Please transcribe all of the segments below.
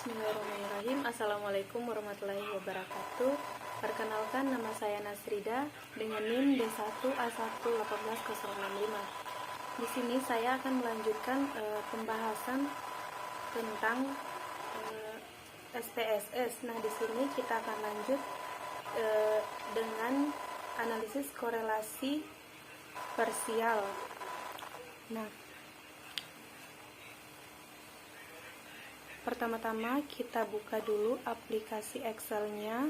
Bismillahirrahmanirrahim. Assalamualaikum warahmatullahi wabarakatuh. Perkenalkan, nama saya Nasrida dengan NIM D1A1180065. Di sini saya akan melanjutkan pembahasan tentang SPSS. Nah, di sini kita akan lanjut dengan analisis korelasi parsial. Nah, pertama-tama kita buka dulu aplikasi Excel-nya.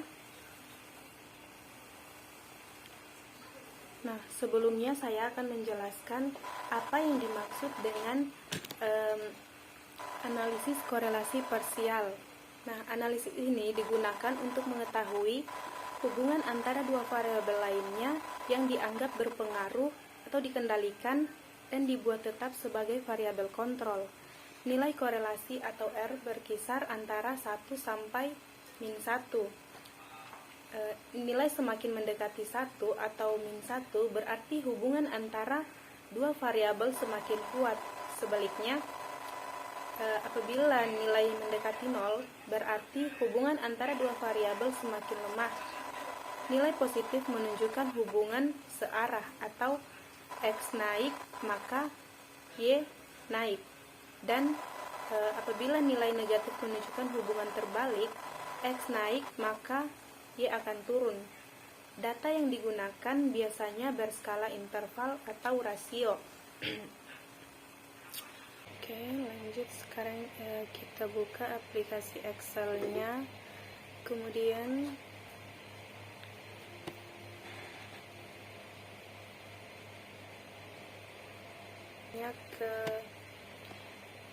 Nah, sebelumnya saya akan menjelaskan apa yang dimaksud dengan analisis korelasi parsial. Nah, analisis ini digunakan untuk mengetahui hubungan antara dua variabel lainnya yang dianggap berpengaruh atau dikendalikan dan dibuat tetap sebagai variabel kontrol. Nilai korelasi atau R berkisar antara 1 sampai min 1. Nilai semakin mendekati 1 atau min 1 berarti hubungan antara dua variabel semakin kuat. Sebaliknya, apabila nilai mendekati 0 berarti hubungan antara dua variabel semakin lemah. Nilai positif menunjukkan hubungan searah atau X naik maka Y naik. Dan apabila nilai negatif menunjukkan hubungan terbalik, X naik maka Y akan turun. Data yang digunakan biasanya berskala interval atau rasio. Oke, lanjut. Sekarang kita buka aplikasi Excel-nya. Kemudian ke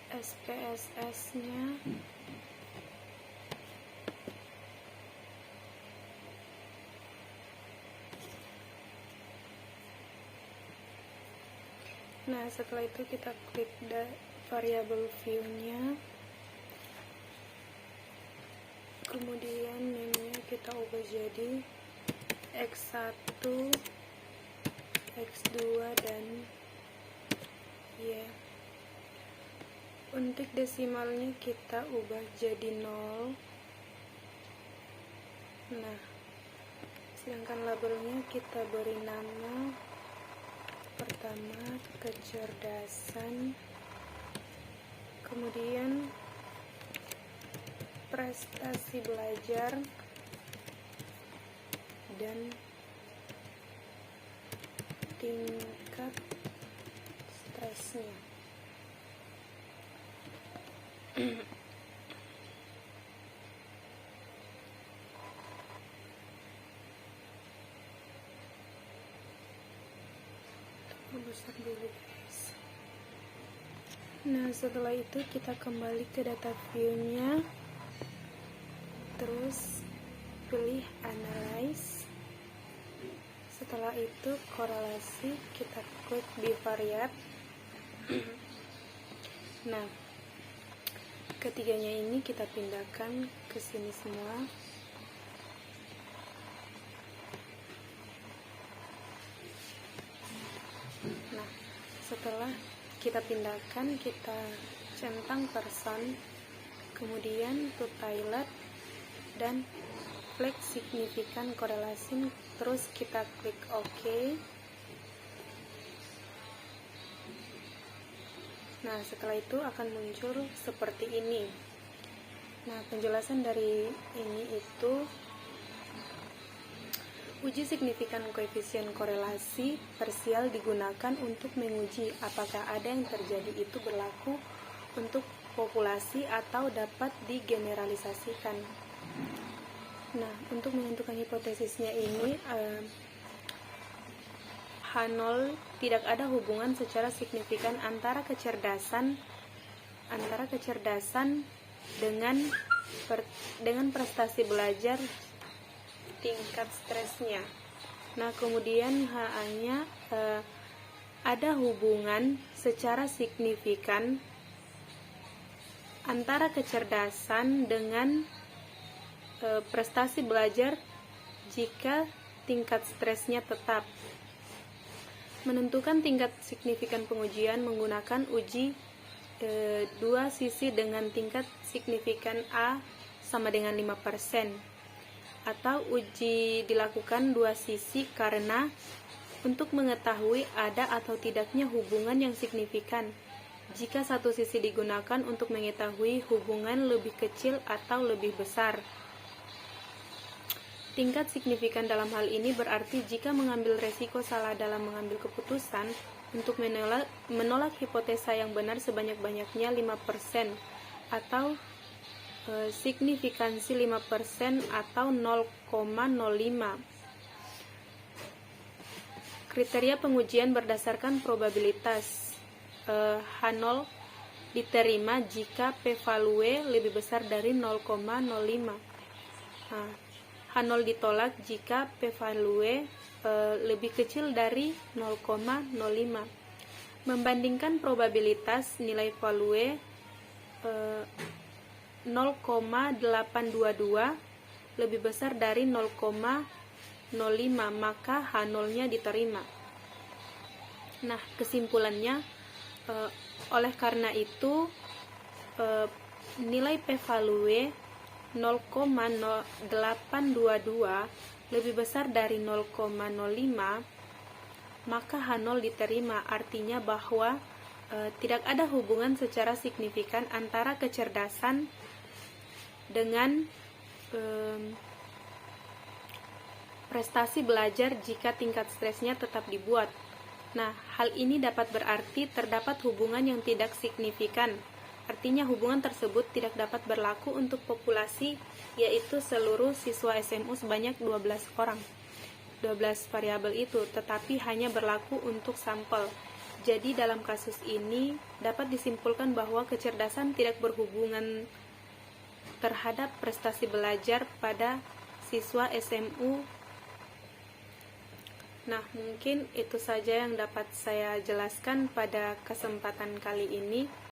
SPSS-nya. Nah, setelah itu kita klik variable view-nya. Kemudian name-nya kita ubah jadi X1, X2 dan Y. Untuk desimalnya kita ubah jadi 0. Nah, sedangkan labelnya kita beri nama pertama kecerdasan, kemudian prestasi belajar, dan tingkat stresnya. Besar dulu, guys. Nah, setelah itu kita kembali ke data view-nya, terus pilih analyze. Setelah itu korelasi, kita klik bivariate. Nah, ketiganya ini kita pindahkan ke sini semua. Nah, setelah kita pindahkan, kita centang person, kemudian to toilet, dan klik signifikan korelasi, terus kita klik OK. Nah, setelah itu akan muncul seperti ini. Nah, penjelasan dari ini itu uji signifikan koefisien korelasi parsial digunakan untuk menguji apakah ada yang terjadi itu berlaku untuk populasi atau dapat digeneralisasikan. Nah, untuk menentukan hipotesisnya ini H0 tidak ada hubungan secara signifikan antara kecerdasan dengan prestasi belajar, tingkat stresnya. Nah, kemudian HA-nya ada hubungan secara signifikan antara kecerdasan dengan prestasi belajar jika tingkat stresnya tetap. Menentukan tingkat signifikan pengujian menggunakan uji dua sisi dengan tingkat signifikan A sama dengan 5%, atau uji dilakukan dua sisi karena untuk mengetahui ada atau tidaknya hubungan yang signifikan jika satu sisi digunakan untuk mengetahui hubungan lebih kecil atau lebih besar. Tingkat signifikan dalam hal ini berarti jika mengambil resiko salah dalam mengambil keputusan untuk menolak hipotesa yang benar sebanyak-banyaknya 5%, atau signifikansi 5% atau 0,05. Kriteria pengujian berdasarkan probabilitas. H0 diterima jika p-value lebih besar dari 0,05. H0 ditolak jika p-value lebih kecil dari 0,05. Membandingkan probabilitas nilai value 0,822 lebih besar dari 0,05, maka H0-nya diterima. Nah, kesimpulannya, oleh karena itu nilai p-value 0,822 lebih besar dari 0,05, maka H0 diterima. Artinya bahwa tidak ada hubungan secara signifikan antara kecerdasan dengan prestasi belajar jika tingkat stresnya tetap dibuat. Nah, hal ini dapat berarti terdapat hubungan yang tidak signifikan. Artinya hubungan tersebut tidak dapat berlaku untuk populasi, yaitu seluruh siswa SMU sebanyak 12 orang. 12 variabel itu, tetapi hanya berlaku untuk sampel. Jadi dalam kasus ini dapat disimpulkan bahwa kecerdasan tidak berhubungan terhadap prestasi belajar pada siswa SMU. Nah, mungkin itu saja yang dapat saya jelaskan pada kesempatan kali ini.